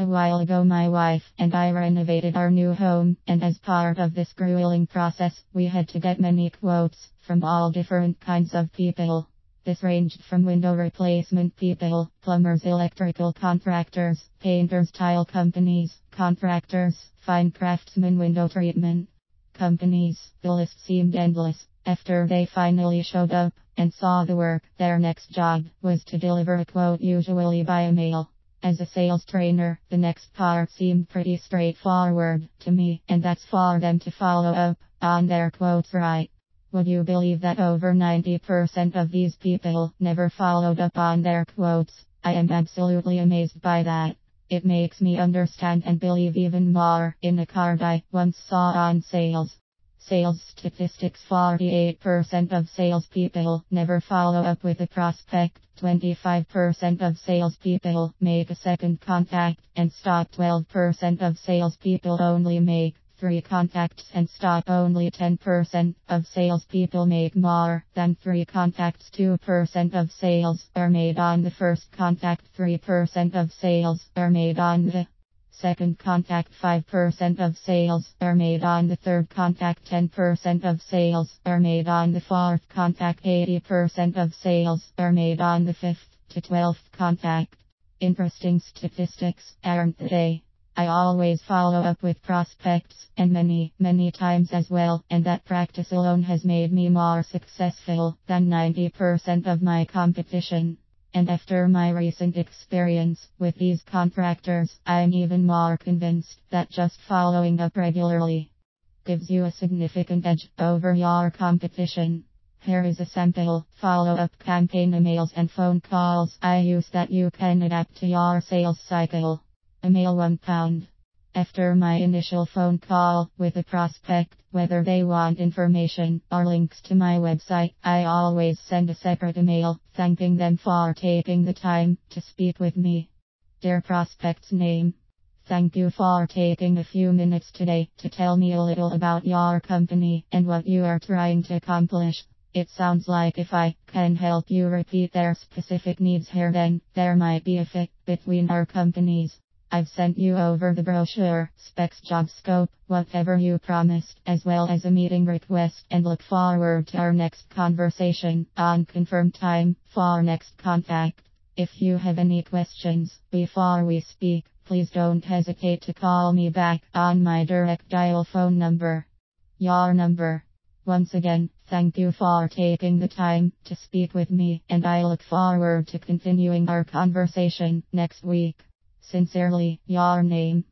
while ago my wife and I renovated our new home, and as part of this grueling process, we had to get many quotes from all different kinds of people. This ranged from window replacement people, plumbers, electrical contractors, painters, tile companies, contractors, fine craftsmen, window treatment companies. The list seemed endless. After they finally showed up and saw the work, their next job was to deliver a quote, usually by email. As a sales trainer, the next part seemed pretty straightforward to me, and that's for them to follow up on their quotes, right? Would you believe that over 90% of these people never followed up on their quotes? I am absolutely amazed by that. It makes me understand and believe even more in a card I once saw on sales. Sales statistics: 48% of salespeople never follow up with a prospect, 25% of salespeople make a second contact and stop, 12% of salespeople only make 3 contacts and stop, only 10% of salespeople make more than 3 contacts, 2% of sales are made on the first contact, 3% of sales are made on the second contact, 5% of sales are made on the third contact, 10% of sales are made on the fourth contact, 80% of sales are made on the 5th to 12th contact. Interesting statistics, aren't they? I always follow up with prospects, and many times as well, and that practice alone has made me more successful than 90% of my competition. And after my recent experience with these contractors, I'm even more convinced that just following up regularly gives you a significant edge over your competition. Here is a sample follow-up campaign emails and phone calls I use that you can adapt to your sales cycle. Email: £1. After my initial phone call with a prospect, whether they want information or links to my website, I always send a separate email thanking them for taking the time to speak with me. Dear prospect's name, thank you for taking a few minutes today to tell me a little about your company and what you are trying to accomplish. It sounds like if I can help you repeat their specific needs here, then there might be a fit between our companies. I've sent you over the brochure, specs, job scope, whatever you promised, as well as a meeting request, and look forward to our next conversation on confirmed time for next contact. If you have any questions before we speak, please don't hesitate to call me back on my direct dial phone number. Your number. Once again, thank you for taking the time to speak with me, and I look forward to continuing our conversation next week. Sincerely, your name.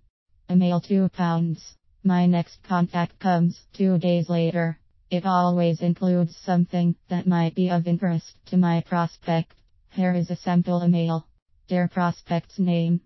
Email: £2. My next contact comes 2 days later. It always includes something that might be of interest to my prospect. Here is a sample email. Dear prospect's name,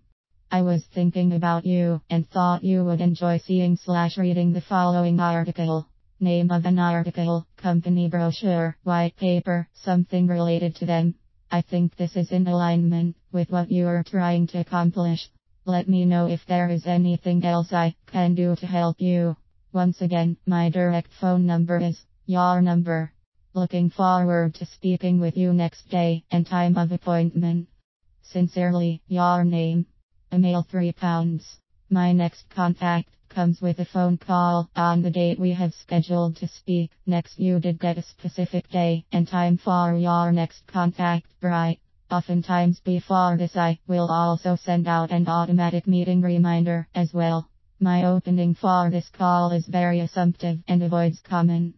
I was thinking about you and thought you would enjoy seeing/reading the following article. Name of an article: company brochure, white paper, something related to them. I think this is in alignment with what you are trying to accomplish. Let me know if there is anything else I can do to help you. Once again, my direct phone number is your number. Looking forward to speaking with you next day and time of appointment. Sincerely, your name. Email: £3. My next contact comes with a phone call on the date we have scheduled to speak. Next, you did get a specific day and time for your next contact, right? Oftentimes before this I will also send out an automatic meeting reminder as well. My opening for this call is very assumptive and avoids common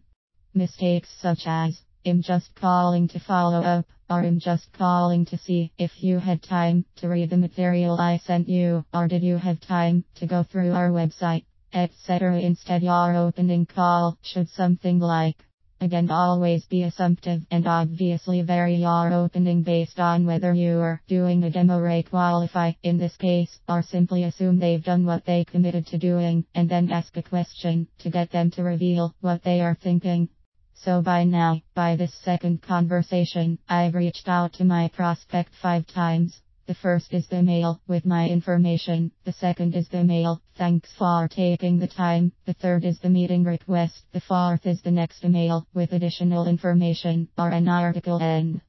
mistakes such as, I'm just calling to follow up, or I'm just calling to see if you had time to read the material I sent you, or did you have time to go through our website, etc. Instead, your opening call should something like, again, always be assumptive and obviously vary your opening based on whether you are doing a demo, qualify in this case, or simply assume they've done what they committed to doing, and then ask a question to get them to reveal what they are thinking. So by this second conversation, I've reached out to my prospect 5 times. The first is the mail with my information. The second is the mail, thanks for taking the time. The third is the meeting request. The fourth is the next email with additional information or an article, and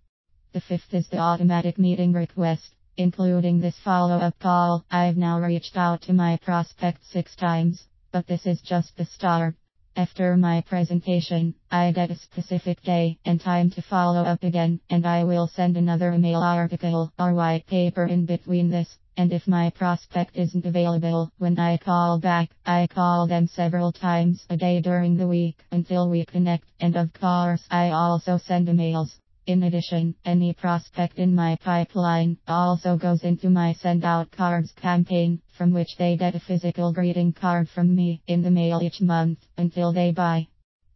the fifth is the automatic meeting request. Including this follow-up call, I've now reached out to my prospect 6 times, but this is just the start. After my presentation, I get a specific day and time to follow up again, and I will send another email article or white paper in between this. And if my prospect isn't available when I call back, I call them several times a day during the week until we connect, and of course I also send emails. In addition, any prospect in my pipeline also goes into my send out cards campaign, from which they get a physical greeting card from me in the mail each month until they buy.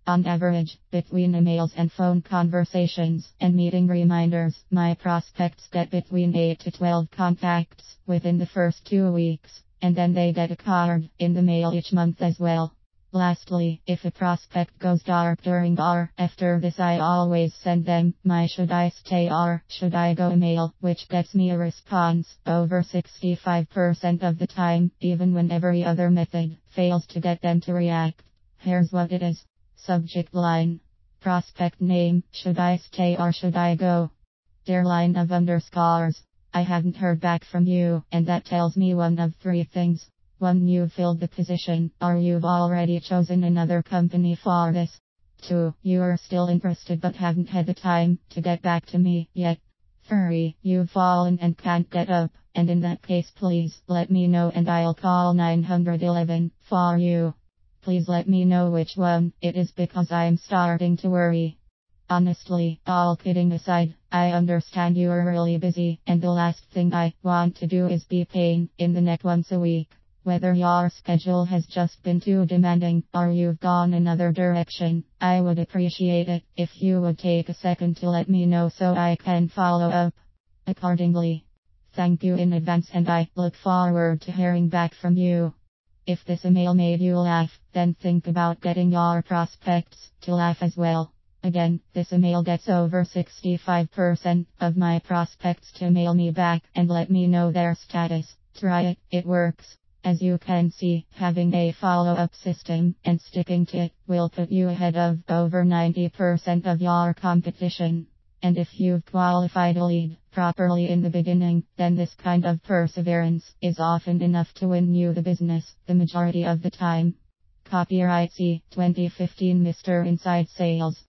On average, between emails and phone conversations and meeting reminders, my prospects get between 8 to 12 contacts within the first 2 weeks, and then they get a card in the mail each month as well. Lastly, if a prospect goes dark during or after this, I always send them my should I stay or should I go email, which gets me a response over 65% of the time, even when every other method fails to get them to react. Here's what it is. Subject line. Prospect name, should I stay or should I go? Dear line of underscores. I haven't heard back from you, and that tells me one of 3 things. 1. You've filled the position, or you've already chosen another company for this. 2. You are still interested but haven't had the time to get back to me yet. 3. You've fallen and can't get up, and in that case please let me know and I'll call 911 for you. Please let me know which one it is, because I'm starting to worry. Honestly, all kidding aside, I understand you are really busy, and the last thing I want to do is be pain in the neck once a week. Whether your schedule has just been too demanding or you've gone another direction, I would appreciate it if you would take a second to let me know so I can follow up accordingly. Thank you in advance, and I look forward to hearing back from you. If this email made you laugh, then think about getting your prospects to laugh as well. Again, this email gets over 65% of my prospects to mail me back and let me know their status. Try it, it works. As you can see, having a follow-up system and sticking to it will put you ahead of over 90% of your competition. And if you've qualified a lead properly in the beginning, then this kind of perseverance is often enough to win you the business the majority of the time. Copyright C. 2015 Mr. Inside Sales.